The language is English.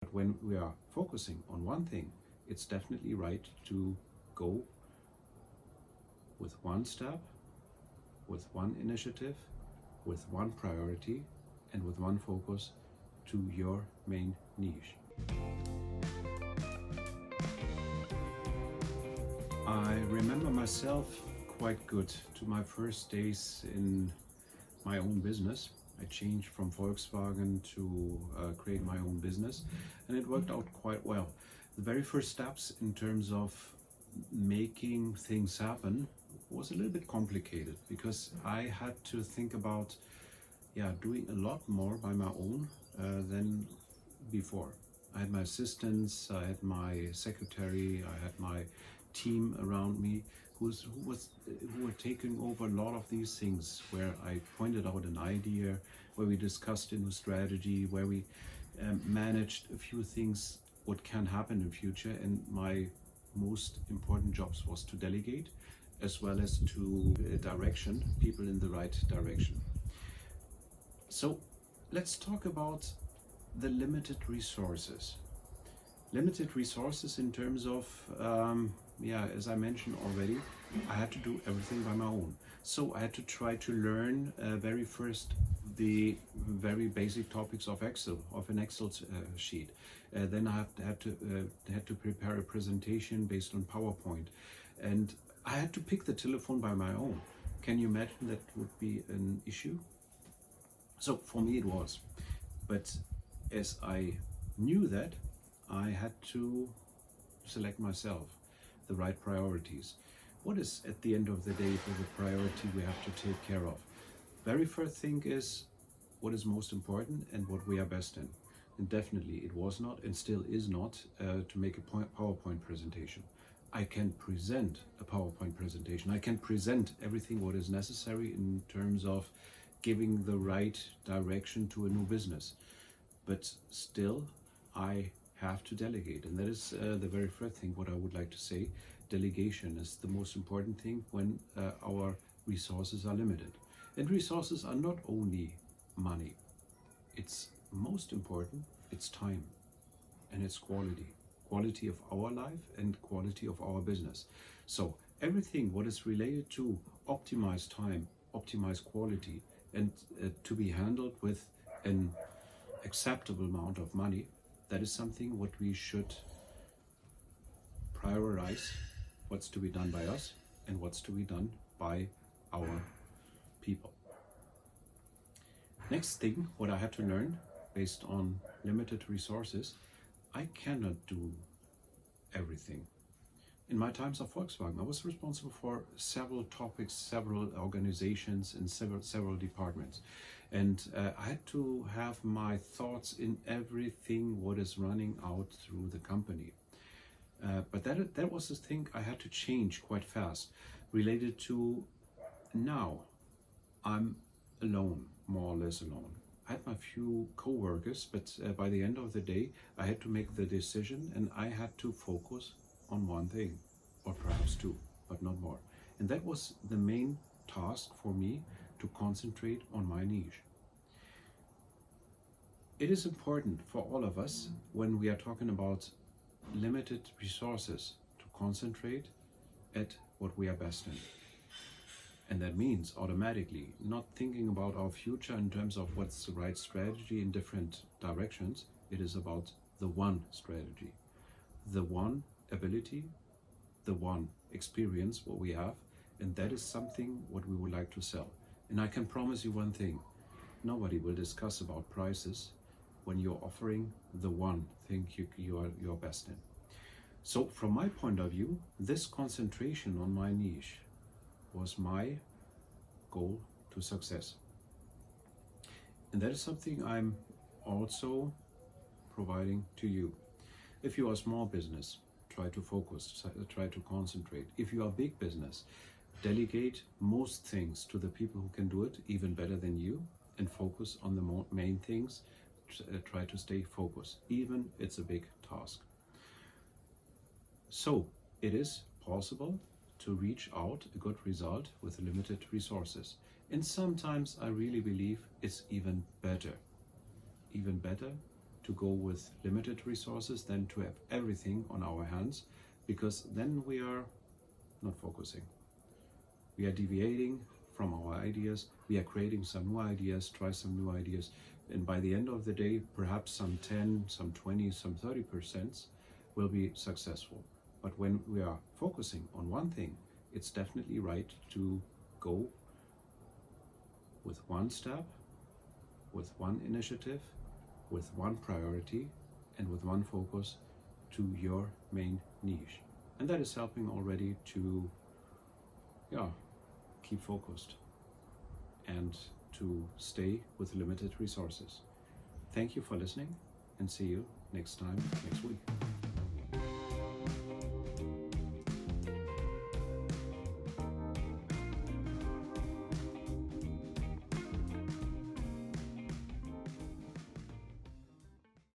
But when we are focusing on one thing, it's definitely right to go with one step, with one initiative, with one priority, and with one focus to your main niche. I remember myself quite good to my first days in my own business. I changed from Volkswagen to create my own business, and it worked out quite well. The very first steps in terms of making things happen was a little bit complicated because I had to think about doing a lot more by my own than before. I had my assistants, I had my secretary, I had my team around me who were taking over a lot of these things, where I pointed out an idea, where we discussed a new strategy, where we managed a few things what can happen in future. And my most important jobs was to delegate, as well as to direction people in the right direction. So let's talk about the limited resources. Limited resources in terms of, as I mentioned already, I had to do everything by my own. So I had to try to learn very first the very basic topics of an Excel sheet. Then I had to prepare a presentation based on PowerPoint, and I had to pick the telephone by my own. Can you imagine that would be an issue? So for me it was, but as I knew that, I had to select myself the right priorities. What is at the end of the day the priority we have to take care of? Very first thing is what is most important and what we are best in. And definitely it was not and still is not to make a PowerPoint presentation. I can present a PowerPoint presentation. I can present everything what is necessary in terms of giving the right direction to a new business. But still, I have to delegate. And that is the very first thing what I would like to say. Delegation is the most important thing when our resources are limited. And resources are not only money. It's most important, it's time and it's quality. Quality of our life and quality of our business. So everything what is related to optimize time, optimize quality, and to be handled with an acceptable amount of money, that is something what we should prioritize, what's to be done by us and what's to be done by our people. Next thing what I had to learn based on limited resources, I cannot do everything. In my times of Volkswagen, I was responsible for several topics, several organizations, and several departments. And I had to have my thoughts in everything what is running out through the company. But that was the thing I had to change quite fast, related to now I'm alone, more or less alone. I had my few co-workers, but by the end of the day, I had to make the decision and I had to focus on one thing, or perhaps two, but not more. And that was the main task for me, to concentrate on my niche. It is important for all of us, when we are talking about limited resources, to concentrate at what we are best in. And that means automatically not thinking about our future in terms of what's the right strategy in different directions. It is about the one strategy, the one ability, the one experience what we have, and that is something what we would like to sell. And I can promise you one thing, nobody will discuss about prices when you're offering the one thing you're best in. So from my point of view, this concentration on my niche was my goal to success. And that is something I'm also providing to you. If you are a small business, try to focus, try to concentrate. If you are a big business, delegate most things to the people who can do it even better than you, and focus on the main things. Try to stay focused, even it's a big task. So it is possible to reach out a good result with limited resources. And sometimes I really believe it's even better to go with limited resources than to have everything on our hands, because then we are not focusing. We are deviating from our ideas, we are creating some new ideas, try some new ideas, and by the end of the day, perhaps some 10, some 20, some 30% will be successful. But when we are focusing on one thing, it's definitely right to go with one step, with one initiative, with one priority, and with one focus to your main niche. And that is helping already to keep focused and to stay with limited resources. Thank you for listening, and see you next time, next week.